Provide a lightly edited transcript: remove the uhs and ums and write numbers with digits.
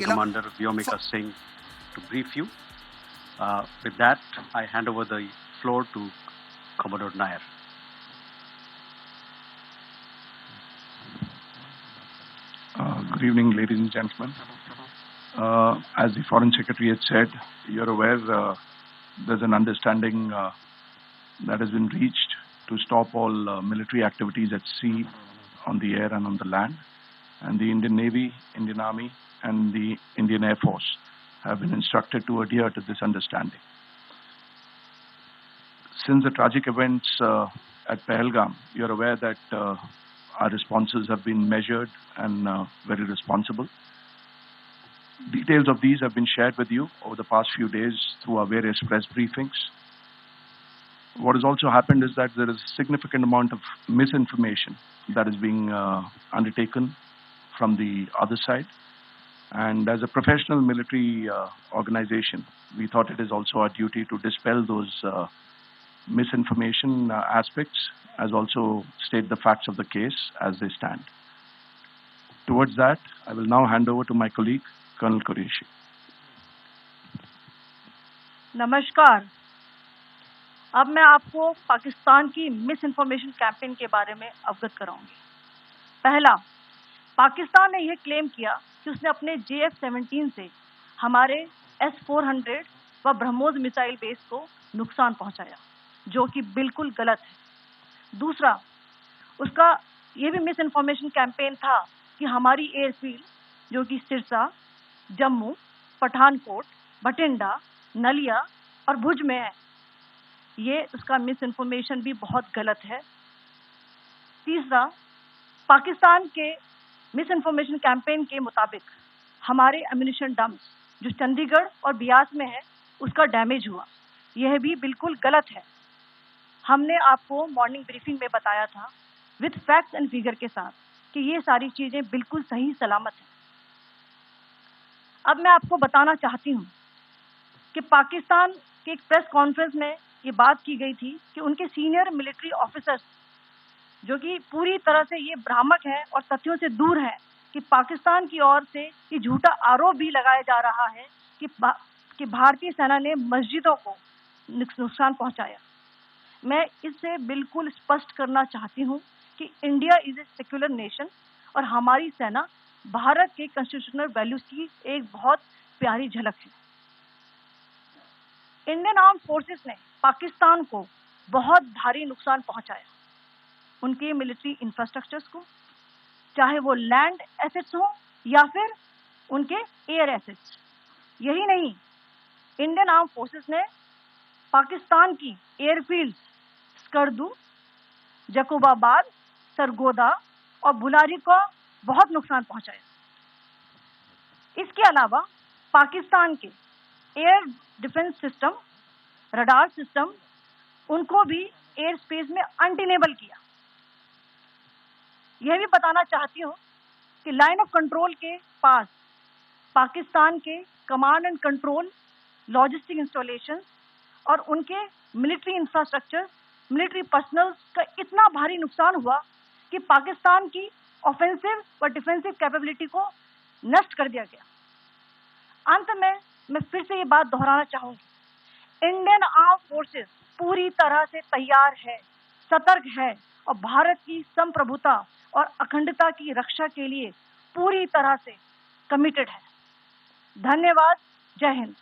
Commander Vyomika Singh to brief you. With that, I hand over the floor to Commodore Nair. Good evening, ladies and gentlemen. As the Foreign Secretary had said, you're aware there's an understanding that has been reached to stop all military activities at sea, on the air and on the land. And the Indian Navy, Indian Army and the Indian Air Force have been instructed to adhere to this understanding. Since the tragic events at Pahalgam, you're aware that our responses have been measured and very responsible. Details of these have been shared with you over the past few days through our various press briefings. What has also happened is that there is a significant amount of misinformation that is being undertaken from the other side. And as a professional military organization, we thought it is also our duty to dispel those misinformation aspects, as also state the facts of the case as they stand. Towards that, I will now hand over to my colleague, Colonel Qureshi. नमस्कार। अब मैं आपको पाकिस्तान की miss information campaign के बारे में अवगत कराऊंगी। पहला, पाकिस्तान ने यह क्लेम किया कि उसने अपने JF-17 से हमारे S-400 व ब्रह्मोस मिसाइल बेस को नुकसान पहुंचाया, जो कि बिल्कुल गलत है। दूसरा, उसका यह भी मिस इन्फॉर्मेशन कैंपेन था कि हमारी एयरफील्ड, जो कि सिरसा, जम्मू, पठानकोट, भटिंडा, नलिया और भुज में है, ये उसका मिस इन्फॉर्मेशन भी बहुत गलत है। तीसरा, पाकिस्तान के मिस इन्फॉर्मेशन कैंपेन के मुताबिक हमारे एम्यूनिशन डम्प्स जो चंडीगढ़ और बियास में है, उसका डैमेज हुआ, यह भी बिल्कुल गलत है। हमने आपको मॉर्निंग ब्रीफिंग में बताया था विद फैक्ट्स एंड फिगर के साथ कि ये सारी चीज़ें बिल्कुल सही सलामत हैं। अब मैं आपको बताना चाहती हूँ कि पाकिस्तान के एक प्रेस कॉन्फ्रेंस में ये बात की गई थी कि उनके सीनियर मिलिट्री ऑफिसर्स, जो कि पूरी तरह से ये भ्रामक है और तथ्यों से दूर है, कि पाकिस्तान की ओर से ये झूठा आरोप भी लगाया जा रहा है कि भारतीय सेना ने मस्जिदों को नुकसान पहुंचाया। मैं इससे बिल्कुल स्पष्ट करना चाहती हूं कि India is a secular nation और हमारी सेना भारत के कॉन्स्टिट्यूशनल वैल्यूज की एक बहुत प्यारी झलक है। इंडियन आर्म फोर्सेस ने पाकिस्तान को बहुत भारी नुकसान पहुंचाया, उनके मिलिट्री इंफ्रास्ट्रक्चर्स को, चाहे वो लैंड एसेट्स हो या फिर उनके एयर एसेट्स। यही नहीं, इंडियन आर्म फोर्सेस ने पाकिस्तान की एयरफील्ड्स स्कर्दू, जकोबाबाद, सरगोदा और बुलारी को बहुत नुकसान पहुंचाया। इसके अलावा पाकिस्तान के air defence system, radar system, उनको भी एयर स्पेस में अनटेनेबल किया। यह भी बताना चाहती हूँ कि लाइन ऑफ कंट्रोल के पास पाकिस्तान के command and control, logistic installation और उनके मिलिट्री इंफ्रास्ट्रक्चर, मिलिट्री पर्सनल का इतना भारी नुकसान हुआ कि पाकिस्तान की ऑफेंसिव व डिफेंसिव कैपेबिलिटी को नष्ट कर दिया गया। अंत में मैं फिर से ये बात दोहराना चाहूँगी, इंडियन आर्म फोर्सेस पूरी तरह से तैयार है, सतर्क है और भारत की संप्रभुता और अखंडता की रक्षा के लिए पूरी तरह से कमिटेड है। धन्यवाद। जय हिंद।